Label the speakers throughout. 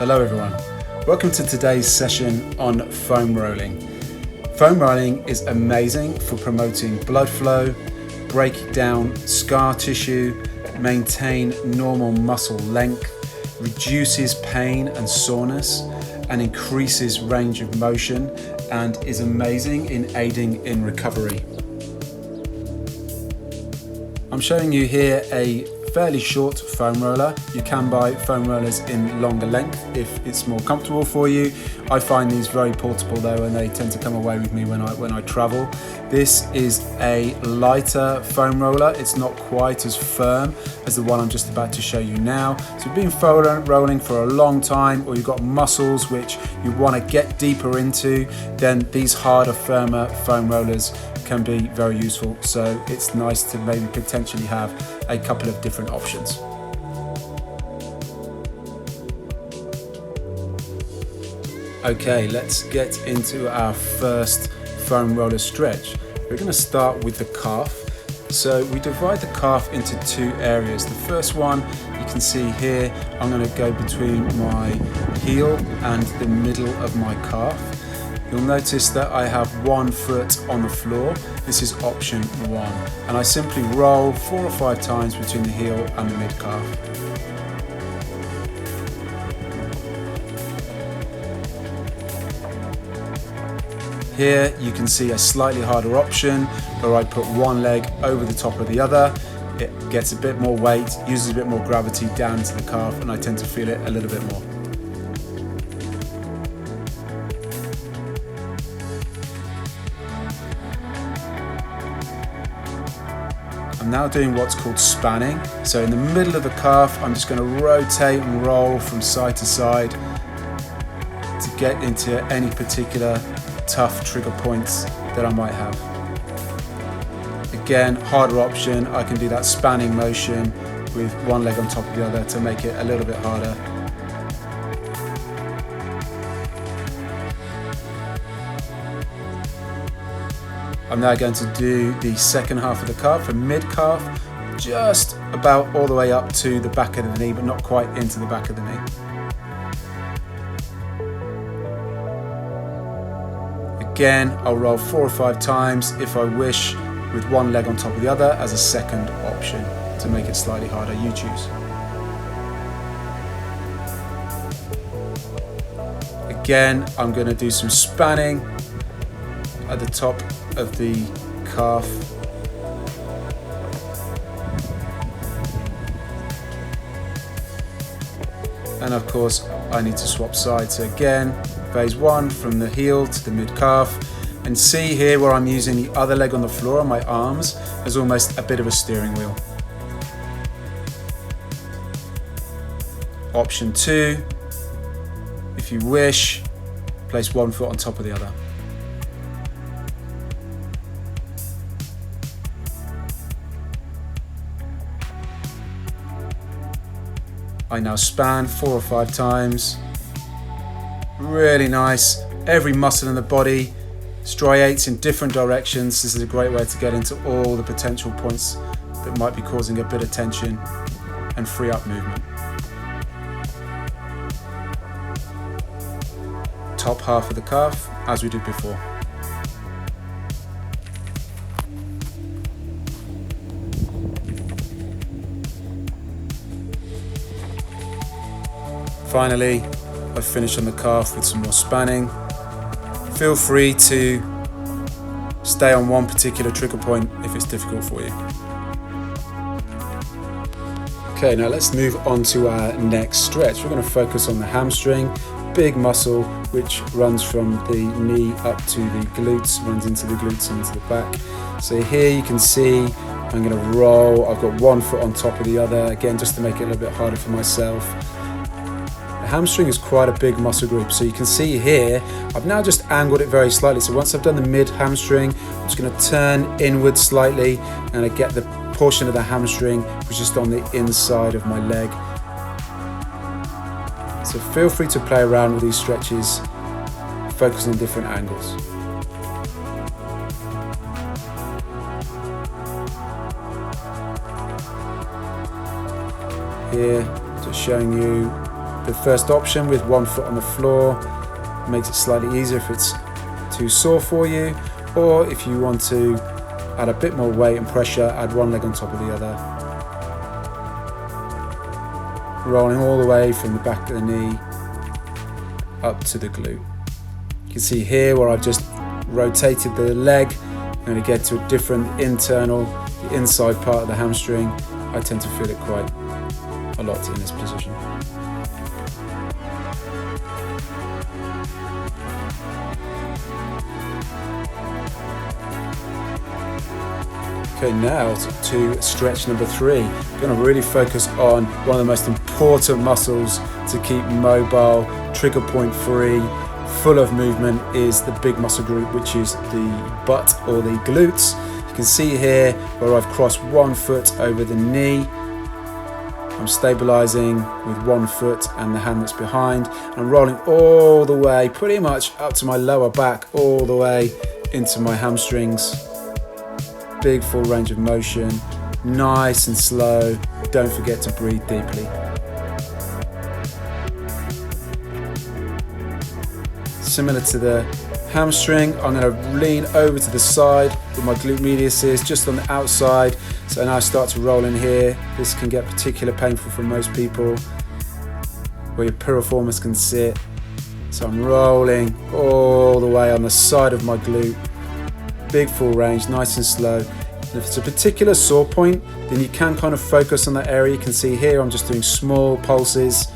Speaker 1: Hello everyone, welcome to today's session on foam rolling. Foam rolling is amazing for promoting blood flow, break down scar tissue, maintain normal muscle length, reduces pain and soreness, and increases range of motion, and is amazing in aiding in recovery. I'm showing you here a fairly short foam roller. You can buy foam rollers in longer length if it's more comfortable for you. I find these very portable though, and they tend to come away with me when I travel. This is a lighter foam roller. It's not quite as firm as the one I'm just about to show you now. So if you've been foam rolling for a long time, or you've got muscles which you want to get deeper into, then these harder, firmer foam rollers can be very useful. So it's nice to maybe potentially have a couple of different options. Okay, let's get into our first foam roller stretch. We're going to start with the calf. So we divide the calf into two areas. The first one you can see here, I'm going to go between my heel and the middle of my calf. You'll notice that I have one foot on the floor. This is option one. And I simply roll 4 or 5 times between the heel and the mid calf. Here you can see a slightly harder option where I put one leg over the top of the other. It gets a bit more weight, uses a bit more gravity down into the calf, and I tend to feel it a little bit more. I'm now doing what's called spanning. So in the middle of the calf, I'm just going to rotate and roll from side to side to get into any particular tough trigger points that I might have. Again, harder option, I can do that spanning motion with one leg on top of the other to make it a little bit harder. I'm now going to do the second half of the calf, a mid calf, just about all the way up to the back of the knee, but not quite into the back of the knee. Again, I'll roll 4 or 5 times if I wish, with one leg on top of the other as a second option to make it slightly harder. You choose. Again, I'm going to do some spanning at the top of the calf. And of course, I need to swap sides. So again, phase one from the heel to the mid calf. And see here where I'm using the other leg on the floor on my arms as almost a bit of a steering wheel. Option two, if you wish, place one foot on top of the other. I now span 4 or 5 times. Really nice. Every muscle in the body striates in different directions. This is a great way to get into all the potential points that might be causing a bit of tension and free up movement. Top half of the calf, as we did before. Finally, I've finished on the calf with some more spanning. Feel free to stay on one particular trigger point if it's difficult for you. Okay, now let's move on to our next stretch. We're going to focus on the hamstring, big muscle which runs from the knee up to the glutes, runs into the glutes and into the back. So here you can see I'm going to roll. I've got one foot on top of the other, again just to make it a little bit harder for myself. Hamstring is quite a big muscle group, so you can see here I've now just angled it very slightly. So once I've done the mid hamstring, I'm just going to turn inward slightly and I get the portion of the hamstring which is just on the inside of my leg. So feel free to play around with these stretches, focus on different angles. Here, just showing you the first option with 1 foot on the floor. Makes it slightly easier if it's too sore for you, or if you want to add a bit more weight and pressure, add one leg on top of the other. Rolling all the way from the back of the knee up to the glute. You can see here where I've just rotated the leg. I'm going to get to a different internal, the inside part of the hamstring. I tend to feel it quite a lot in this position. Okay, now to stretch number 3. I'm going to really focus on one of the most important muscles to keep mobile, trigger point free, full of movement is the big muscle group, which is the butt or the glutes. You can see here where I've crossed 1 foot over the knee. I'm stabilizing with 1 foot and the hand that's behind. I'm rolling all the way, pretty much up to my lower back, all the way into my hamstrings. Big full range of motion, nice and slow. Don't forget to breathe deeply. Similar to the hamstring, I'm going to lean over to the side with my glute medius is just on the outside. So now I start to roll in here. This can get particularly painful for most people, where your piriformis can sit. So I'm rolling all the way on the side of my glute. Big full range, nice and slow. And if it's a particular sore point, then you can kind of focus on that area. You can see here I'm just doing small pulses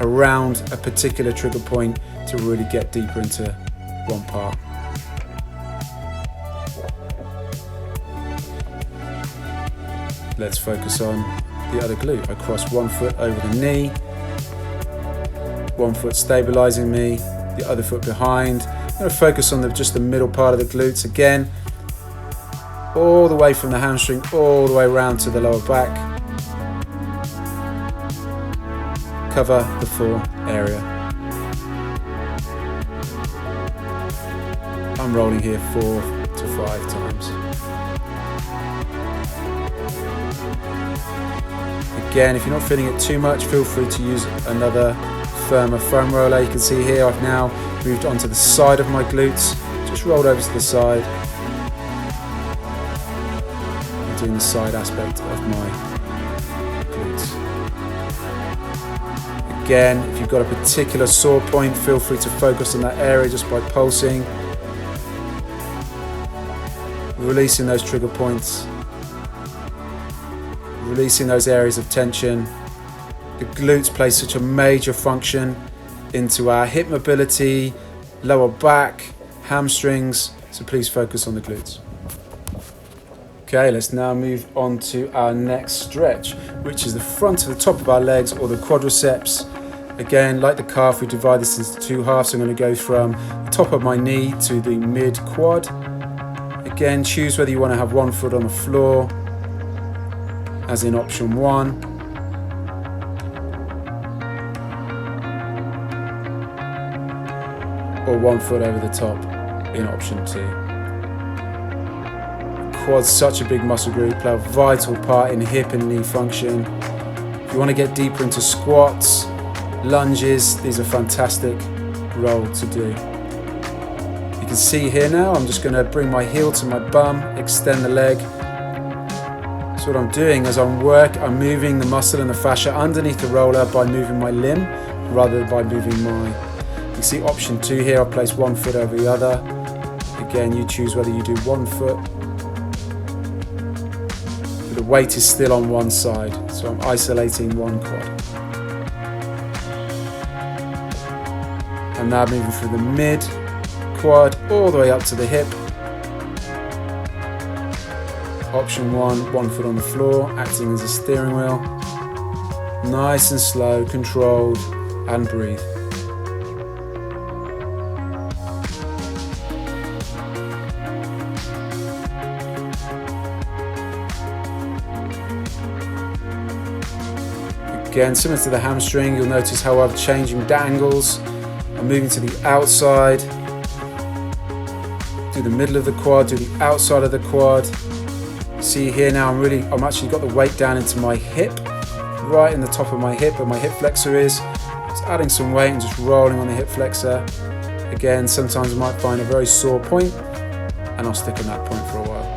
Speaker 1: around a particular trigger point to really get deeper into one part. Let's focus on the other glute. I cross 1 foot over the knee, 1 foot stabilizing me, the other foot behind. I'm going to focus on just the middle part of the glutes again, all the way from the hamstring, all the way around to the lower back. Cover the full area. I'm rolling here 4 to 5 times. Again, if you're not feeling it too much, feel free to use another firmer foam roller. You can see here I've now moved onto the side of my glutes, just rolled over to the side. I'm doing the side aspect of my glutes. Again, if you've got a particular sore point, feel free to focus on that area just by pulsing. Releasing those trigger points, releasing those areas of tension. The glutes play such a major function into our hip mobility, lower back, hamstrings, so please focus on the glutes. Okay, let's now move on to our next stretch, which is the front of the top of our legs or the quadriceps. Again, like the calf, we divide this into 2 halves. I'm going to go from the top of my knee to the mid quad. Again, choose whether you want to have 1 foot on the floor, as in option 1. Or 1 foot over the top in option 2. Quad's such a big muscle group, play a vital part in hip and knee function. If you want to get deeper into squats, lunges, these are fantastic roll to do. You can see here now, I'm just going to bring my heel to my bum, extend the leg. So what I'm doing as I'm moving the muscle and the fascia underneath the roller by moving my limb rather than by moving my. You can see option 2 here, I'll place 1 foot over the other. Again, you choose whether you do 1 foot. But the weight is still on one side, so I'm isolating one quad. I'm now moving through the mid quad all the way up to the hip. Option 1, 1 foot on the floor, acting as a steering wheel. Nice and slow, controlled, and breathe. Again, similar to the hamstring, you'll notice how I'm changing the angles. I'm moving to the outside, do the middle of the quad, do the outside of the quad. See here now, I'm actually got the weight down into my hip, right in the top of my hip where my hip flexor is. It's adding some weight and just rolling on the hip flexor. Again, sometimes I might find a very sore point and I'll stick on that point for a while.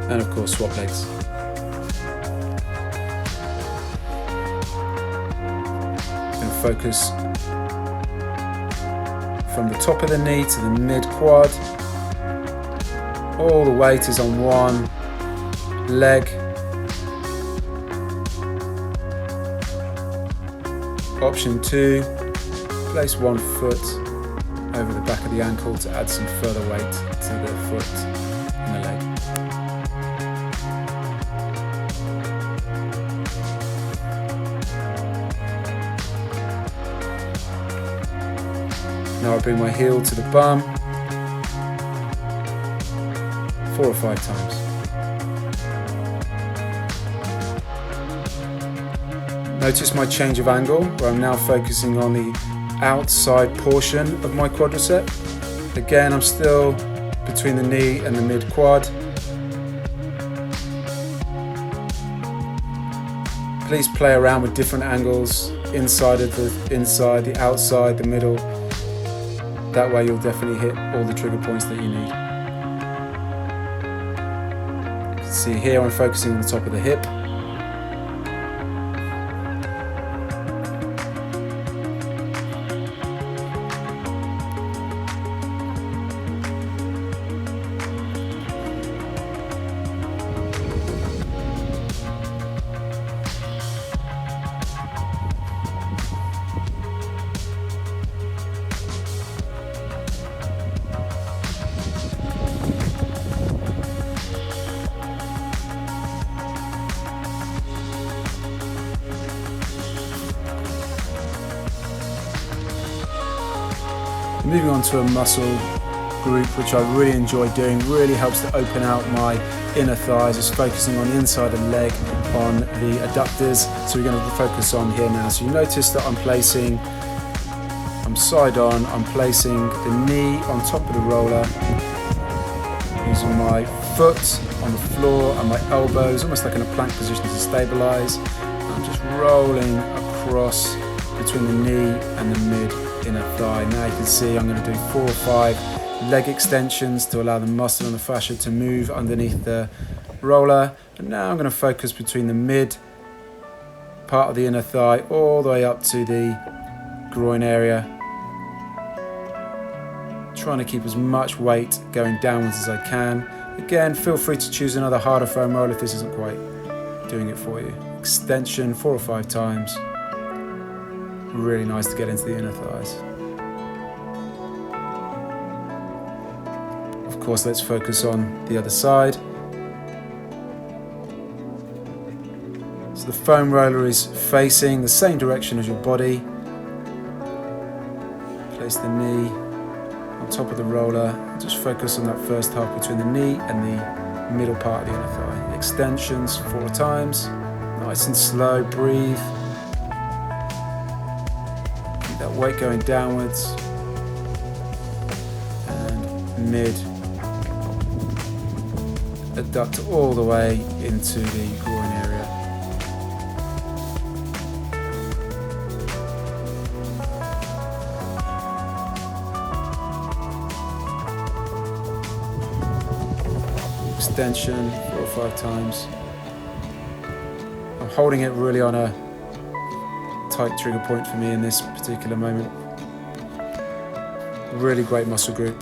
Speaker 1: And of course, swap legs. Going to focus from the top of the knee to the mid quad. All the weight is on one leg. Option 2, place one foot over the back of the ankle to add some further weight to the foot and the leg. Now I bring my heel to the bum 4 or 5 times. Notice my change of angle, where I'm now focusing on the outside portion of my quadricep. Again, I'm still between the knee and the mid quad. Please play around with different angles, inside, the outside, the middle. That way you'll definitely hit all the trigger points that you need. You can see here I'm focusing on the top of the hip. Moving on to a muscle group which I really enjoy doing, really helps to open out my inner thighs, just focusing on the inside of the leg, on the adductors. So we're going to focus on here now. So you notice that I'm side on, I'm placing the knee on top of the roller, using my foot on the floor and my elbows, almost like in a plank position to stabilize. I'm just rolling across between the knee and the mid inner thigh. Now you can see I'm going to do 4 or 5 leg extensions to allow the muscle and the fascia to move underneath the roller. And now I'm going to focus between the mid part of the inner thigh all the way up to the groin area, trying to keep as much weight going downwards as I can. Again, feel free to choose another harder foam roll if this isn't quite doing it for you. Extension 4 or 5 times. Really nice to get into the inner thighs. Of course, let's focus on the other side. So the foam roller is facing the same direction as your body. Place the knee on top of the roller. Just focus on that first half between the knee and the middle part of the inner thigh. Extensions 4 times. Nice and slow, breathe. That weight going downwards and mid adduct all the way into the groin area. Extension 4 or 5 times. I'm holding it really on a tight trigger point for me in this particular moment. Really great muscle group.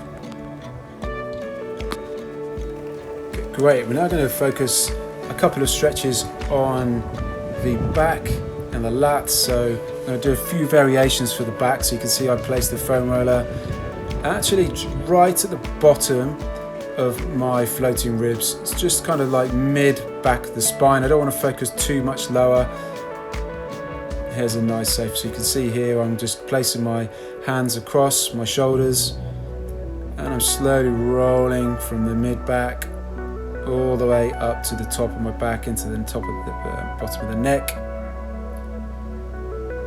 Speaker 1: Great, we're now going to focus a couple of stretches on the back and the lats. So I'm going to do a few variations for the back. So you can see I placed the foam roller actually right at the bottom of my floating ribs. It's just kind of like mid back of the spine. I don't want to focus too much lower. Here's a nice shape. So you can see here I'm just placing my hands across my shoulders and I'm slowly rolling from the mid back all the way up to the top of my back into the top of the bottom of the neck.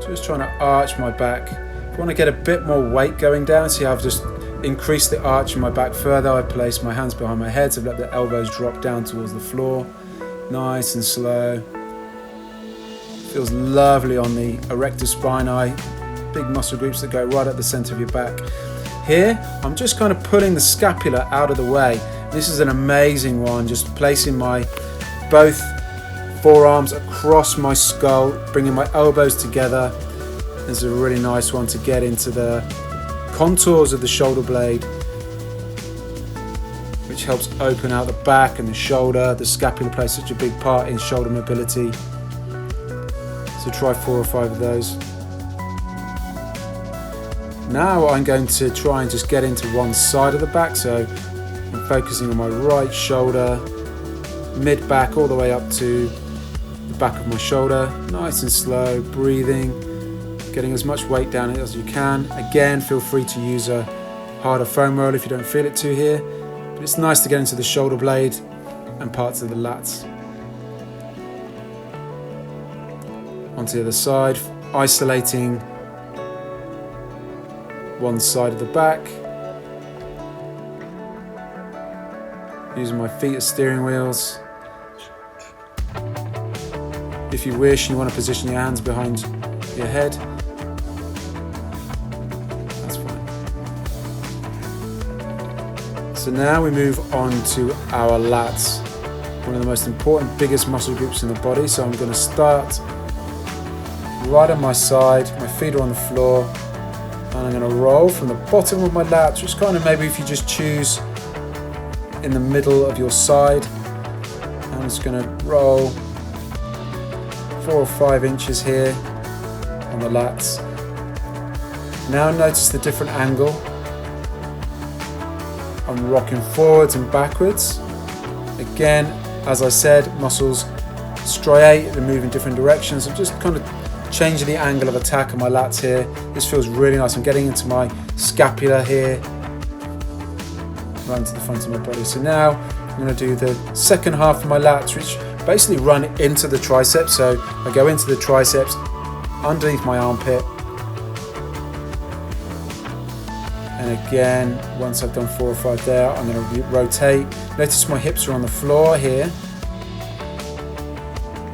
Speaker 1: Just trying to arch my back. If I want to get a bit more weight going down, see how I've just increased the arch in my back further. I place my hands behind my head, so I've let the elbows drop down towards the floor. Nice and slow. Feels lovely on the erector spinae, big muscle groups that go right at the center of your back. Here, I'm just kind of pulling the scapula out of the way. This is an amazing one, just placing my both forearms across my skull, bringing my elbows together. This is a really nice one to get into the contours of the shoulder blade, which helps open out the back and the shoulder. The scapula plays such a big part in shoulder mobility. So try 4 or 5 of those. Now I'm going to try and just get into one side of the back. So I'm focusing on my right shoulder, mid-back all the way up to the back of my shoulder. Nice and slow, breathing, getting as much weight down it as you can. Again, feel free to use a harder foam roller if you don't feel it to here. But it's nice to get into the shoulder blade and parts of the lats. Onto the other side, isolating one side of the back. Using my feet as steering wheels. If you wish, you want to position your hands behind your head. That's fine. So now we move on to our lats. One of the most important, biggest muscle groups in the body. So I'm going to start right on my side. My feet are on the floor. And I'm going to roll from the bottom of my lats, which kind of maybe if you just choose in the middle of your side. I'm just going to roll 4 or 5 inches here on the lats. Now notice the different angle. I'm rocking forwards and backwards. Again, as I said, muscles striate and move in different directions. I'm just kind of changing the angle of attack on my lats here. This feels really nice. I'm getting into my scapula here, right into the front of my body. So now I'm going to do the second half of my lats, which basically run into the triceps. So I go into the triceps underneath my armpit. And again, once I've done 4 or 5 there, I'm going to rotate. Notice my hips are on the floor here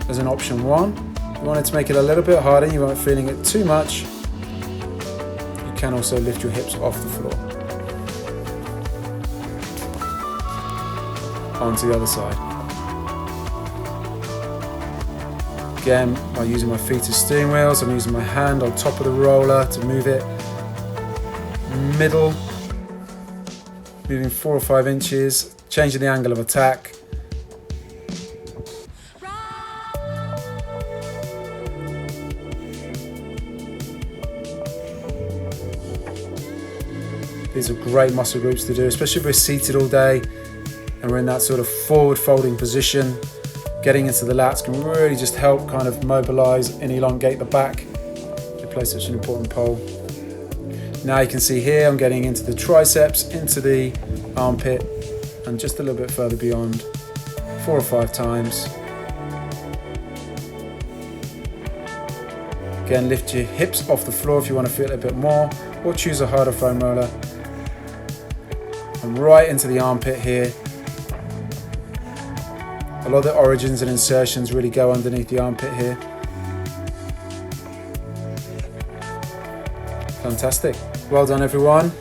Speaker 1: as an option 1. If you wanted to make it a little bit harder, you weren't feeling it too much, you can also lift your hips off the floor. Onto the other side. Again, by using my feet as steering wheels, I'm using my hand on top of the roller to move it middle, moving 4 or 5 inches, changing the angle of attack. These are great muscle groups to do, especially if we're seated all day and we're in that sort of forward folding position. Getting into the lats can really just help kind of mobilize and elongate the back. They play such an important role. Now you can see here I'm getting into the triceps, into the armpit, and just a little bit further beyond. 4 or 5 times. Again, lift your hips off the floor if you want to feel it a bit more, or choose a harder foam roller. And right into the armpit here. A lot of the origins and insertions really go underneath the armpit here. Fantastic. Well done, everyone.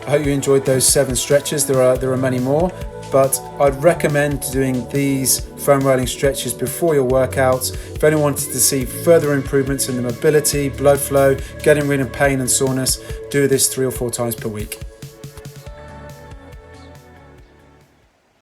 Speaker 1: I hope you enjoyed those 7 stretches. There are many more, but I'd recommend doing these foam rolling stretches before your workouts. If anyone wanted to see further improvements in the mobility, blood flow, getting rid of pain and soreness, do this 3 or 4 times per week.